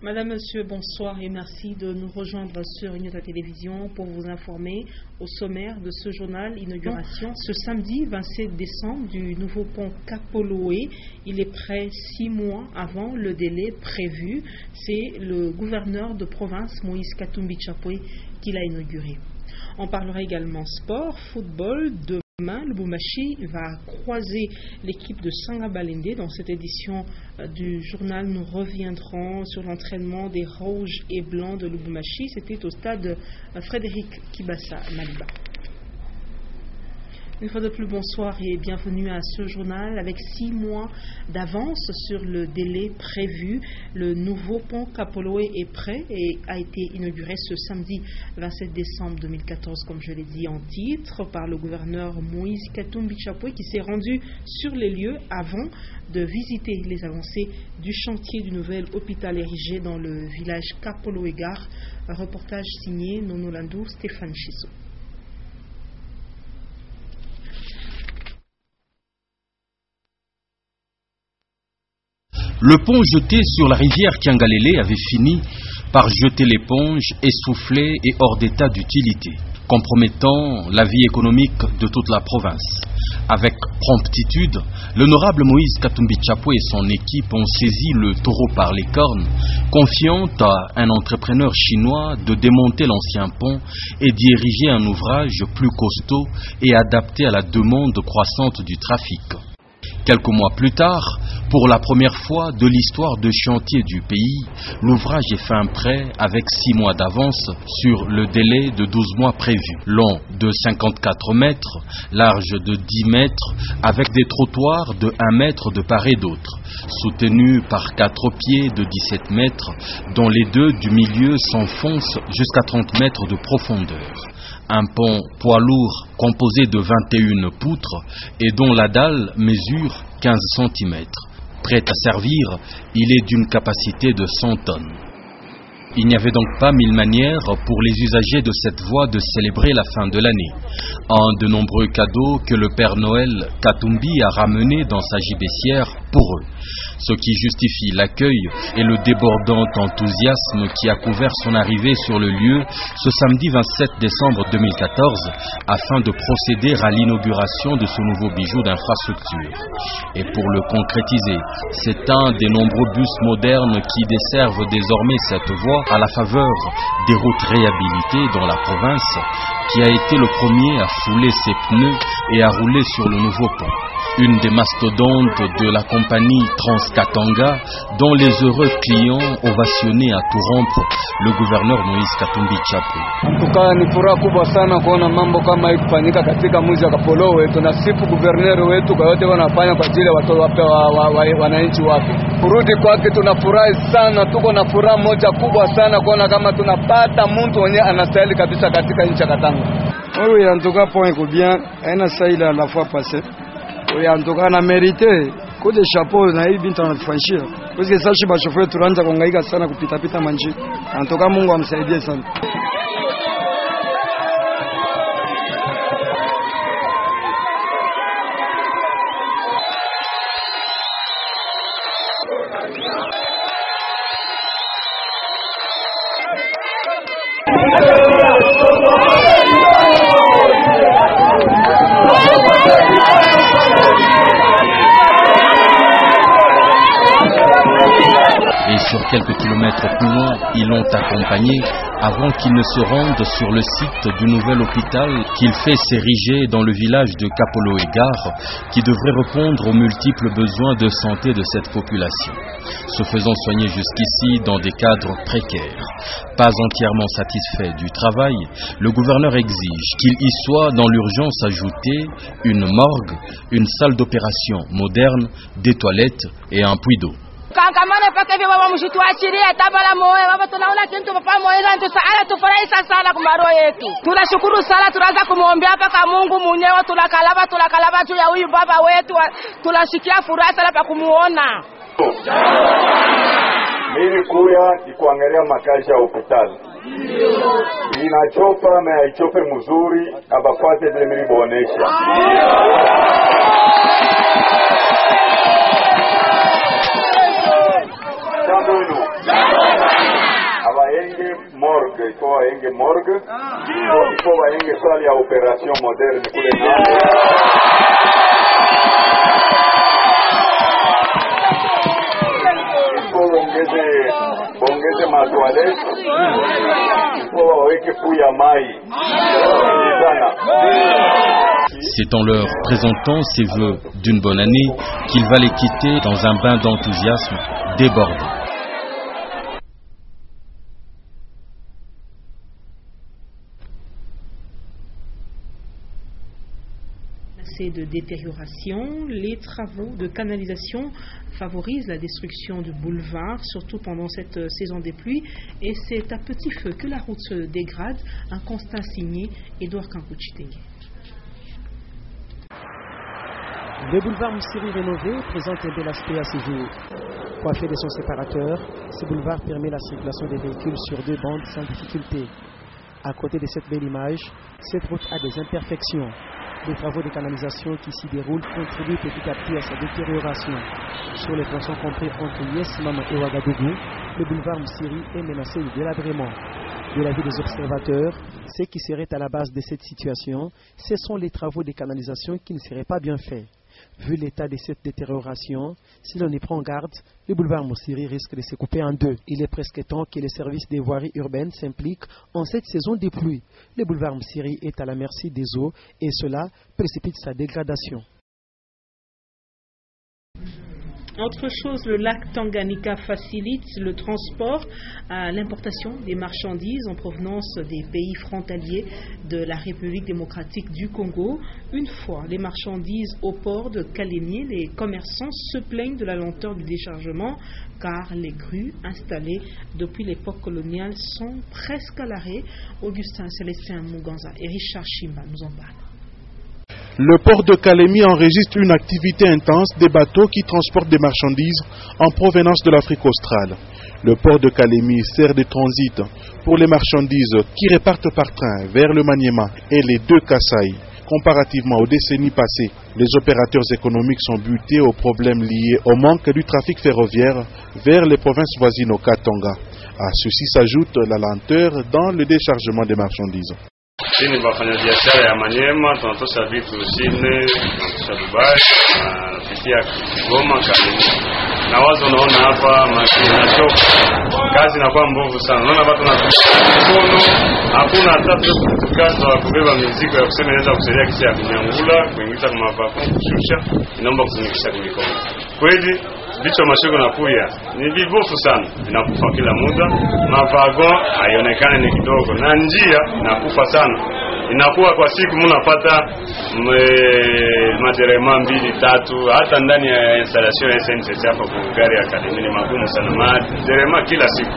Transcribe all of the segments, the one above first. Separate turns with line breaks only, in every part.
Madame, Monsieur, bonsoir et merci de nous rejoindre sur Union Télévision pour vous informer au sommaire de ce journal Inauguration. Ce samedi 27 décembre du nouveau pont Kapoloé, il est près 6 mois avant le délai prévu. C'est le gouverneur de province Moïse Katumbi Tchapoué qui l'a inauguré. On parlera également sport, football. Demain, le Lubumbashi va croiser l'équipe de Sangabalende. Dans cette édition du journal, nous reviendrons sur l'entraînement des rouges et blancs de Lubumbashi. C'était au stade Frédéric Kibasa Maliba. Une fois de plus, bonsoir et bienvenue à ce journal. Avec 6 mois d'avance sur le délai prévu, le nouveau pont Kapoloé est prêt et a été inauguré ce samedi 27 décembre 2014, comme je l'ai dit en titre, par le gouverneur Moïse Katumbi Tchapoué qui s'est rendu sur les lieux avant de visiter les avancées du chantier du nouvel hôpital érigé dans le village Kapoloé-Gare. Un reportage signé Nono Landou, Stéphane Chissot.
Le pont jeté sur la rivière Kiangalele avait fini par jeter l'éponge, essoufflé et hors d'état d'utilité, compromettant la vie économique de toute la province. Avec promptitude, l'honorable Moïse Katumbi Tchapoué et son équipe ont saisi le taureau par les cornes, confiant à un entrepreneur chinois de démonter l'ancien pont et d'y ériger un ouvrage plus costaud et adapté à la demande croissante du trafic. Quelques mois plus tard, pour la première fois de l'histoire de chantier du pays, l'ouvrage est fin prêt avec 6 mois d'avance sur le délai de 12 mois prévu. Long de 54 mètres, large de 10 mètres, avec des trottoirs de 1 mètre de part et d'autre, soutenu par 4 pieds de 17 mètres, dont les 2 du milieu s'enfoncent jusqu'à 30 mètres de profondeur. Un pont poids lourd composé de 21 poutres et dont la dalle mesure 15 cm. Prêt à servir, il est d'une capacité de 100 tonnes. Il n'y avait donc pas 1000 manières pour les usagers de cette voie de célébrer la fin de l'année. Un de nombreux cadeaux que le Père Noël Katumbi a ramenés dans sa gibecière pour eux. Ce qui justifie l'accueil et le débordant enthousiasme qui a couvert son arrivée sur le lieu ce samedi 27 décembre 2014 afin de procéder à l'inauguration de ce nouveau bijou d'infrastructure. Et pour le concrétiser, c'est un des nombreux bus modernes qui desservent désormais cette voie à la faveur des routes réhabilitées dans la province qui a été le premier à fouler ses pneus et à rouler sur le nouveau pont. Une des mastodontes de la compagnie Transkatanga dont les heureux clients ovationnaient à tout rompre le gouverneur Moïse Katumbi Tchapoué.
Tukaa ni furaha kubwa sana kuona mambo kama hii kufanyika katika mji wa Kapolowe. Tunasifu gouverneur wetu kwa yote wanafanya kwa ajili ya wananchi wake. Kurudi kwake tunafurahi sana, tuko na furaha moja kubwa sana kuona kama tunapata mtu mwenye anastahili kabisa katika nchi ya Katanga.
Oui, en tout cas point est bien, un assaillant à la fois passé. Oui, en tout cas on a mérité coup de chapeau na hii binti anatufanyia. Parce que sasa shiba chauffeur tunaanza kuhangaika sana kupita pita manji. En tout cas Mungu amsaidie sana.
Et sur quelques kilomètres plus loin, ils l'ont accompagné avant qu'il ne se rende sur le site du nouvel hôpital qu'il fait s'ériger dans le village de Kapoloé-Gare qui devrait répondre aux multiples besoins de santé de cette population. Se faisant soigner jusqu'ici dans des cadres précaires. Pas entièrement satisfait du travail, le gouverneur exige qu'il y soit dans l'urgence ajoutée une morgue, une salle d'opération moderne, des toilettes et un puits d'eau.
Kangamane pake hivi baba mshituachilia tabala moyo baba tunaona kitu papa moyo ndio sala tufurahi sana kwa maro yetu. Tunashukuru sana tunaanza kumuombea paka Mungu mwenyewe tunakalaba juu ya huyu baba wetu tunashikia furaha sana pa kumuona.
Mimi kuya ni kuangalia makazi ya hospitali. Inachopa na ichope mzuri abakwate vile nilibonesha. Jambo hilo. baenge morgue, il faut baenge morgue, il faut baenge sali ya operation moderne kule ngambo. Il faut bongeze matoilette, il faut waweke puya mai.
C'est en leur présentant ses vœux d'une bonne année qu'il va les quitter dans un bain d'enthousiasme débordant.
De détérioration, les travaux de canalisation favorisent la destruction du boulevard, surtout pendant cette saison des pluies, et c'est à petit feu que la route se dégrade, un constat signé Edouard Kankouchitengue.
Le boulevard Moussiri rénové présente un bel aspect à ses jours. Coiffé de son séparateur, ce boulevard permet la circulation des véhicules sur deux bandes sans difficulté. À côté de cette belle image, cette route a des imperfections. Les travaux de canalisation qui s'y déroulent contribuent petit à petit à sa détérioration. Sur les tronçons compris entre Yes-Mama et Ouagadougou, le boulevard Moussiri est menacé de délabrement. De l'avis des observateurs, ce qui serait à la base de cette situation, ce sont les travaux de canalisation qui ne seraient pas bien faits. Vu l'état de cette détérioration, si l'on y prend garde, le boulevard Moussiri risque de se couper en deux. Il est presque temps que les services des voiries urbaines s'impliquent en cette saison des pluies. Le boulevard Moussiri est à la merci des eaux et cela précipite sa dégradation.
Autre chose, le lac Tanganyika facilite le transport à l'importation des marchandises en provenance des pays frontaliers de la République démocratique du Congo. Une fois les marchandises au port de Kalemi, les commerçants se plaignent de la lenteur du déchargement car les grues installées depuis l'époque coloniale sont presque à l'arrêt. Augustin Célestin Muganza et Richard Chimba nous en parlent.
Le port de Kalemi enregistre une activité intense des bateaux qui transportent des marchandises en provenance de l'Afrique australe. Le port de Kalemi sert de transit pour les marchandises qui repartent par train vers le Maniema et les deux Kasaï. Comparativement aux décennies passées, les opérateurs économiques sont butés aux problèmes liés au manque du trafic ferroviaire vers les provinces voisines au Katanga. À ceci s'ajoute la lenteur dans le déchargement des marchandises.
Sisi ni wafanyabiashara ya Maniema, tunatosha vitu Sydney, tunatosha Dubai, tunapitia Goma, Kalemi. Na wazo unaona hapa mashine inachoka. Kazi inakuwa mbovu sana. Unaona watu mkono, hakuna hata kazi wa kubeba mizigo ya kusema inaweza kusaidia kisi ya kunyangula, kuingiza kwa mapako, kushusha, inaomba kuzinikisha kwa mikono. Kweli vichwa mashugo na kuya ni vibofu sana, vinakufa kila muda. Mavago haionekani ni kidogo na njia inakufa sana. Inakuwa kwa siku mnapata maderema 2-3 hata ndani ya installation ya SNCC hapa kwa gari ya Kalemi ni magumu sana. Maderema kila siku.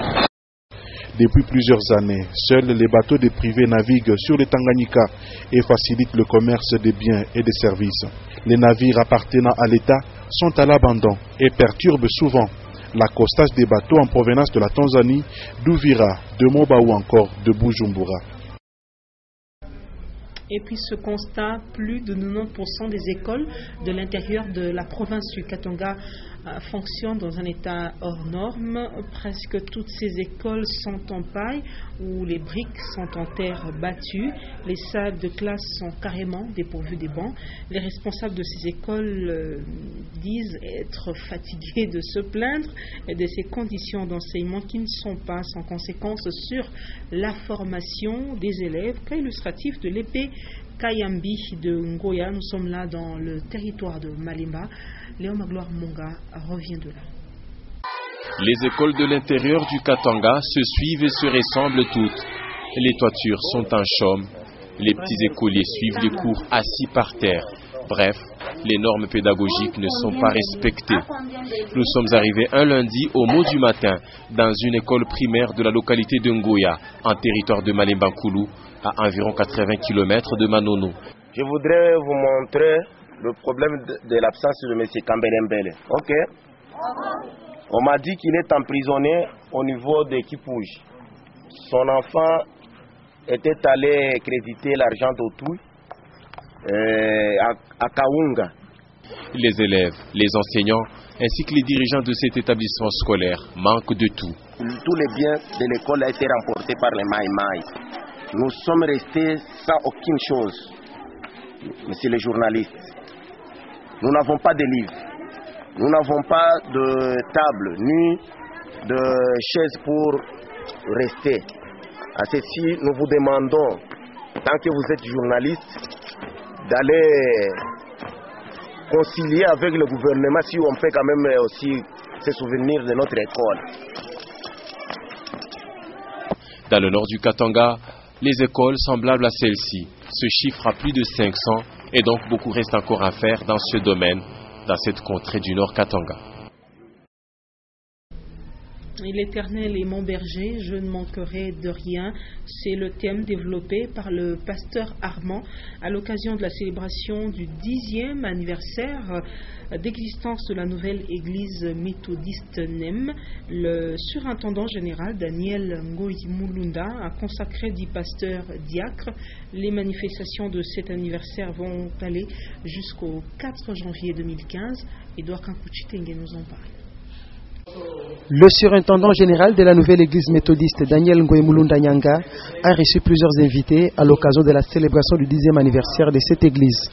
Depuis plusieurs années, seuls les bateaux des privés naviguent sur le Tanganyika et facilitent le commerce des biens et des services. Les navires appartenant à l'État sont à l'abandon et perturbent souvent l'accostage des bateaux en provenance de la Tanzanie, d'Uvira, de Moba ou encore de Bujumbura.
Et puis ce constat, plus de 90% des écoles de l'intérieur de la province du Katanga fonctionnent dans un état hors norme. Presque toutes ces écoles sont en paille où les briques sont en terre battue. Les salles de classe sont carrément dépourvues des bancs. Les responsables de ces écoles disent être fatigués de se plaindre de ces conditions d'enseignement qui ne sont pas sans conséquences sur la formation des élèves. Cas illustratif de l'épée Kayambi de Ngoya. Nous sommes là dans le territoire de Malemba. Léon Magloire Monga revient de là.
Les écoles de l'intérieur du Katanga se suivent et se ressemblent toutes. Les toitures sont en chaume. Les petits écoliers suivent les cours assis par terre. Bref, les normes pédagogiques ne sont pas respectées. Nous sommes arrivés un lundi au mot du matin dans une école primaire de la localité de Ngoya, en territoire de Malemba-Koulou, à environ 80 km de Manono.
Je voudrais vous montrer le problème de l'absence de M. Kambelembele. Ok. On m'a dit qu'il est emprisonné au niveau de Kipouj. Son enfant était allé créditer l'argent d'Otouy à Kaunga.
Les élèves, les enseignants ainsi que les dirigeants de cet établissement scolaire manquent de tout.
tous les biens de l'école a été remporté par les Maï-Maï. Nous sommes restés sans aucune chose, messieurs les journalistes. Nous n'avons pas de livres, nous n'avons pas de table, ni de chaises pour rester. À ceci, nous vous demandons, tant que vous êtes journaliste, d'aller concilier avec le gouvernement si on peut quand même aussi se souvenir de notre école.
Dans le nord du Katanga, les écoles semblables à celle-ci se chiffrent à plus de 500 et donc beaucoup reste encore à faire dans ce domaine, dans cette contrée du nord Katanga.
L'Éternel est mon berger, je ne manquerai de rien. C'est le thème développé par le pasteur Armand à l'occasion de la célébration du 10e anniversaire d'existence de la nouvelle église méthodiste NEM. Le surintendant général Daniel Ngoyi Mulunda a consacré 10 pasteurs diacres. Les manifestations de cet anniversaire vont aller jusqu'au 4 janvier 2015. Edouard Kankuchitenge nous en parle.
Le surintendant général de la nouvelle église méthodiste Daniel Ngoyi Mulunda Nyanga a reçu plusieurs invités à l'occasion de la célébration du 10e anniversaire de cette église.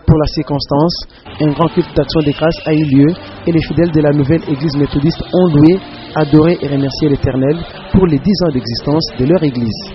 Pour la circonstance, un grand culte d'action de grâce a eu lieu et les fidèles de la nouvelle église méthodiste ont loué, adoré et remercié l'Éternel pour les 10 ans d'existence de leur église.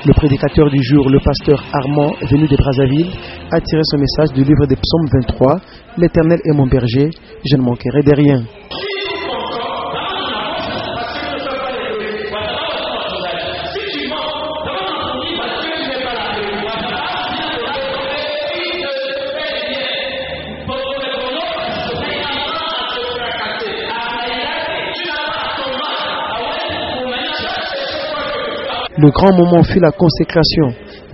Le prédicateur du jour, le pasteur Armand, venu de Brazzaville, a tiré son message du livre des Psaumes 23, « L'Éternel est mon berger, je ne manquerai de rien ». Le grand moment fut la consécration.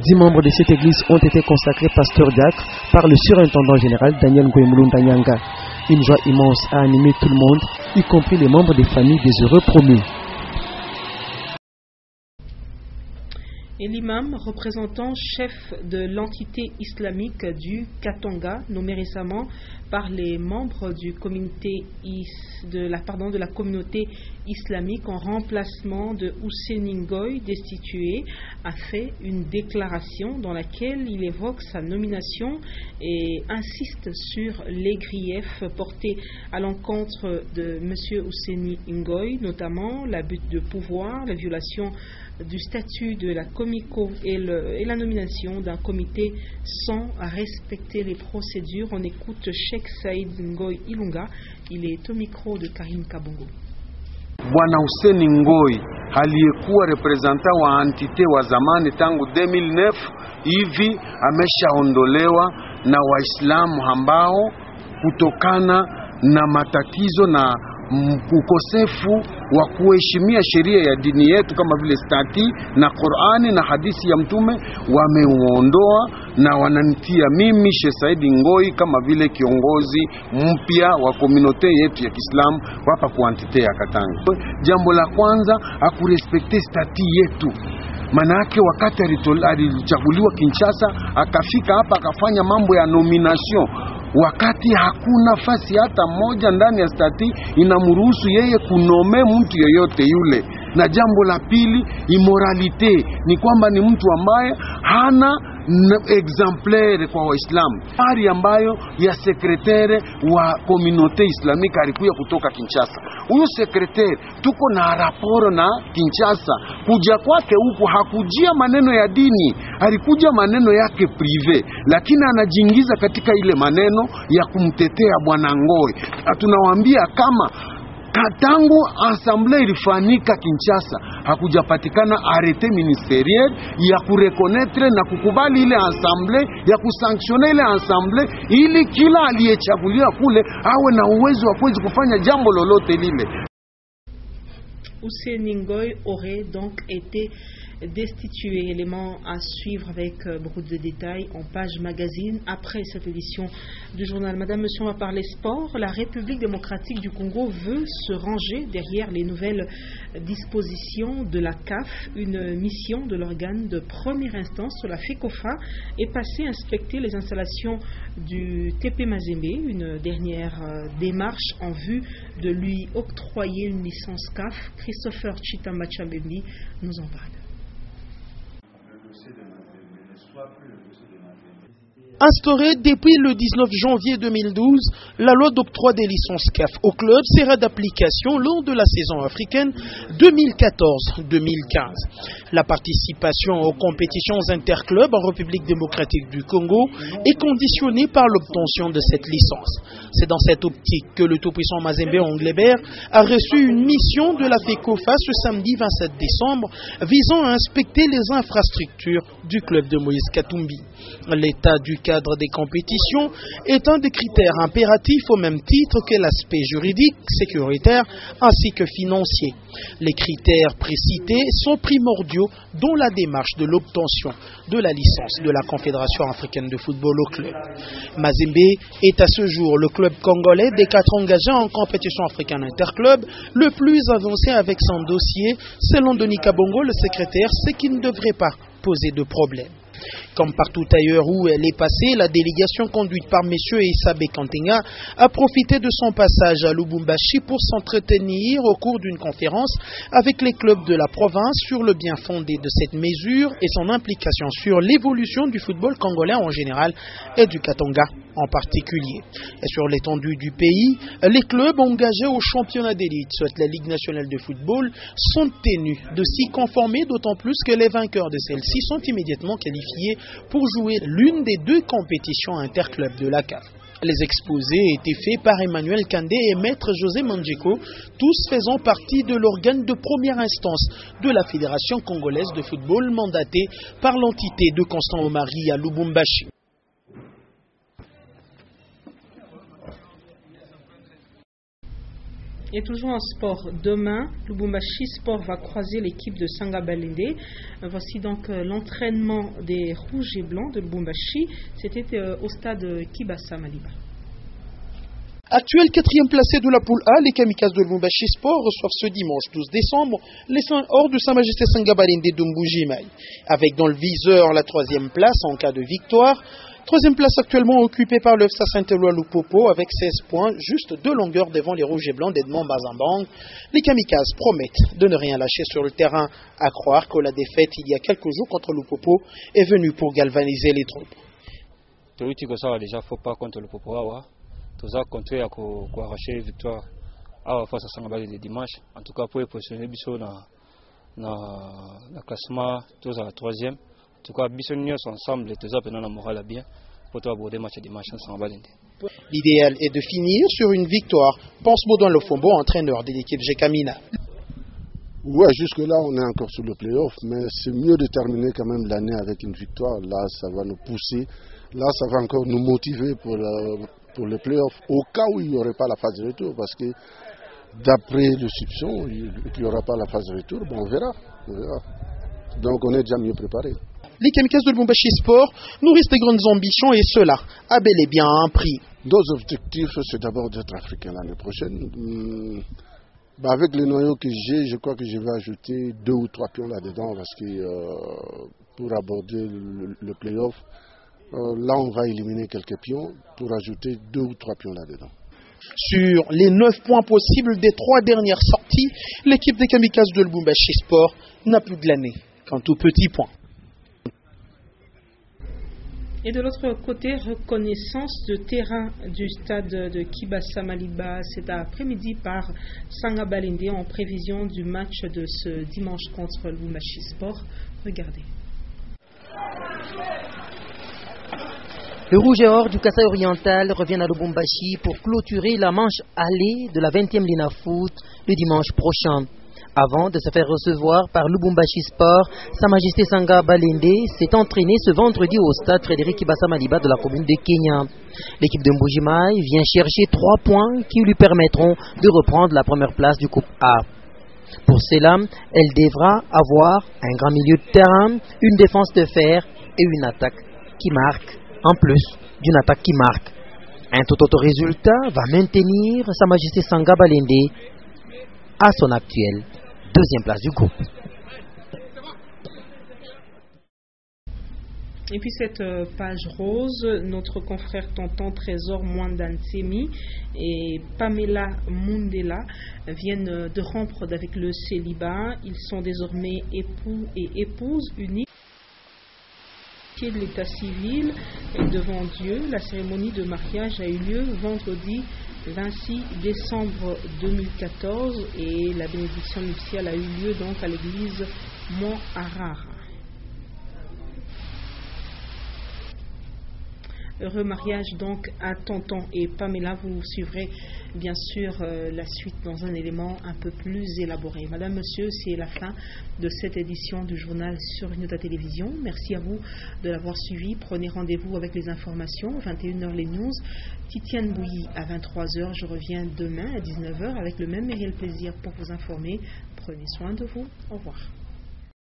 10 membres de cette église ont été consacrés pasteurs diacres par le surintendant général Daniel Ngoyi Mulunda Nyanga. Une joie immense a animé tout le monde, y compris les membres des familles des heureux promus.
Et l'imam représentant chef de l'entité islamique du Katanga, nommé récemment par les membres du de la communauté islamique en remplacement de Hussein Ngoy, destitué, a fait une déclaration dans laquelle il évoque sa nomination et insiste sur les griefs portés à l'encontre de M. Hussein Ngoy, notamment l'abus de pouvoir, la violation du statut de la Comico et la nomination d'un comité sans respecter les procédures. On écoute Sheikh Saïd Ngoy Ilunga, il est au micro de Karim Kabongo.
Bwana Hussein Ngoy aliyekuwa representa wa antite wa zamani tangu 2009 hivi ameshaondolewa na Waislamu ambao kutokana na matatizo na ukosefu wa kuheshimia sheria ya dini yetu kama vile stati na Qur'ani na hadithi ya mtume wameuondoa, na wananitia mimi Sheikh Said Ngoy kama vile kiongozi mpya wa komunote yetu ya Kiislamu hapa kwa antite ya Katanga. Jambo la kwanza, akurespekte stati yetu. Manake wakati alichaguliwa Kinshasa akafika hapa akafanya mambo ya nomination wakati hakuna nafasi hata moja ndani ya stati inamruhusu yeye kunome mtu yoyote yule. Na jambo la pili, immoralite, ni kwamba ni mtu ambaye hana exemplaire kwa Waislamu. Hali ambayo ya sekretari wa komunote islamika alikuja kutoka Kinshasa. Huyu sekretari tuko na raporo na Kinshasa, kuja kwake huku hakujia maneno ya dini, alikuja maneno yake prive, lakini anajiingiza katika ile maneno ya kumtetea bwana Ngoy. Tunawaambia kama tangu assemblée ilifanyika Kinshasa hakujapatikana arete ministeriel ya kurekonetre na kukubali ile assemblée, ya kusanctionner ile assemblée, ili kila aliyechaguliwa kule awe na uwezo wa kuweza kufanya jambo lolote lile.
Hussein Ngoy aurait donc été destitué. Élément à suivre avec beaucoup de détails en page magazine après cette édition du journal. Madame, monsieur, on va parler sport. La République démocratique du Congo veut se ranger derrière les nouvelles dispositions de la CAF. Une mission de l'organe de première instance sur la FECOFA est passée inspecter les installations du TP Mazembe, une dernière démarche en vue de lui octroyer une licence CAF. Christopher Chitamba Chambembi nous en parle.
Instaurée depuis le 19 janvier 2012, la loi d'octroi des licences CAF au club sera d'application lors de la saison africaine 2014-2015. La participation aux compétitions interclubs en République démocratique du Congo est conditionnée par l'obtention de cette licence. C'est dans cette optique que le tout-puissant Mazembe Anglebert a reçu une mission de la FECOFA ce samedi 27 décembre visant à inspecter les infrastructures du club de Moïse Katumbi. L'état du cadre des compétitions est un des critères impératifs au même titre que l'aspect juridique, sécuritaire ainsi que financier. Les critères précités sont primordiaux dans la démarche de l'obtention de la licence de la Confédération africaine de football au club. Mazembe est à ce jour le club congolais des 4 engagés en compétition africaine interclub le plus avancé avec son dossier, selon Denis Kabongo, le secrétaire, ce qui ne devrait pas poser de problème. Comme partout ailleurs où elle est passée, la délégation conduite par M. Issabe Kantenga a profité de son passage à Lubumbashi pour s'entretenir au cours d'une conférence avec les clubs de la province sur le bien fondé de cette mesure et son implication sur l'évolution du football congolais en général et du Katanga en particulier. Et sur l'étendue du pays, les clubs engagés au championnat d'élite, soit la Ligue nationale de football, sont tenus de s'y conformer, d'autant plus que les vainqueurs de celle-ci sont immédiatement qualifiés pour jouer l'une des 2 compétitions interclubs de la CAF. Les exposés étaient faits par Emmanuel Kandé et Maître José Mandjeko, tous faisant partie de l'organe de première instance de la Fédération congolaise de football mandatée par l'entité de Constant Omari à Lubumbashi.
Et toujours en sport, demain, Lubumbashi Sport va croiser l'équipe de Sanga Balende. Voici donc l'entraînement des Rouges et Blancs de Lubumbashi. C'était au stade Kibasa Maliba.
Actuel 4e placé de la poule A, les Kamikazes de Lubumbashi Sport reçoivent ce dimanche 12 décembre les Saint-Or de Sa Majesté Sanga Balende de Mbujimai. Avec dans le viseur la 3e place en cas de victoire. 3e place actuellement occupée par le FSA Saint-Éloi Lupopo avec 16 points, juste 2 longueurs devant les Rouges et Blancs d'Edmond Bazambang. Les Kamikazes promettent de ne rien lâcher sur le terrain, à croire que la défaite il y a quelques jours contre Lupopo est venue pour galvaniser les troupes.
Déjà, faut pas contre Lupopo. Tout ça contre à arracher victoire face à Sanga Balende dimanche. En tout cas, pour positionner Bisso dans le classement, tous à la 3e. En tout cas, Bissonniers ensemble, tous à la morale bien pour aborder le match dimanche sans Balende.
L'idéal est de finir sur une victoire, pense Baudouin Lofombo, entraîneur de l'équipe Jekamina.
Ouais, jusque-là, on est encore sur le play-off, mais c'est mieux de terminer quand même l'année avec une victoire. Là, ça va nous pousser. Là, ça va encore nous motiver pour le play-off, au cas où il n'y aurait pas la phase de retour, parce que d'après le soupçon, il n'y aura pas la phase de retour, bon, on verra. Donc, on est déjà mieux préparé.
Les Kamikazes de Lubumbashi Sport nourrissent de grandes ambitions et cela a bel et bien un prix.
Nos objectifs, c'est d'abord d'être africain l'année prochaine. Avec les noyaux que j'ai, je crois que je vais ajouter 2 ou 3 pions là-dedans parce que pour aborder le play-off, là on va éliminer quelques pions pour ajouter 2 ou 3 pions là-dedans.
Sur les 9 points possibles des 3 dernières sorties, l'équipe des Kamikazes de Lubumbashi Sport n'a plus glané qu'un tout petit point.
Et de l'autre côté, reconnaissance de terrain du stade de Kibasa Maliba cet après-midi par Sanga Balende en prévision du match de ce dimanche contre Lubumbashi Sport. Regardez.
Le Rouge et Or du Kasaï oriental revient à Lubumbashi pour clôturer la manche allée de la 20e Lina Foot le dimanche prochain. Avant de se faire recevoir par Lubumbashi Sport, Sa Majesté Sanga Balende s'est entraîné ce vendredi au stade Frédéric Kibasa Maliba de la commune de Kenya. L'équipe de Mbujimai vient chercher 3 points qui lui permettront de reprendre la première place du groupe A. Pour cela, elle devra avoir un grand milieu de terrain, une défense de fer et une attaque qui marque, en plus d'une attaque qui marque. Un tout autre résultat va maintenir Sa Majesté Sanga Balende à son actuelle deuxième place du groupe.
Et puis cette page rose, notre confrère tonton Trésor Mwandansemi et Pamela Mundela viennent de rompre avec le célibat. Ils sont désormais époux et épouses uniques de l'état civil et devant Dieu. La cérémonie de mariage a eu lieu vendredi 26 décembre 2014 et la bénédiction nuptiale a eu lieu donc à l'église Mont Harara. Heureux mariage donc à Tonton et Pamela. Vous suivrez bien sûr la suite dans un élément un peu plus élaboré. Madame, Monsieur, c'est la fin de cette édition du journal sur Unita Télévision. Merci à vous de l'avoir suivi. Prenez rendez-vous avec les informations. 21h les news. Titiane Bouilly à 23h. Je reviens demain à 19h avec le même et réel plaisir pour vous informer. Prenez soin de vous. Au revoir.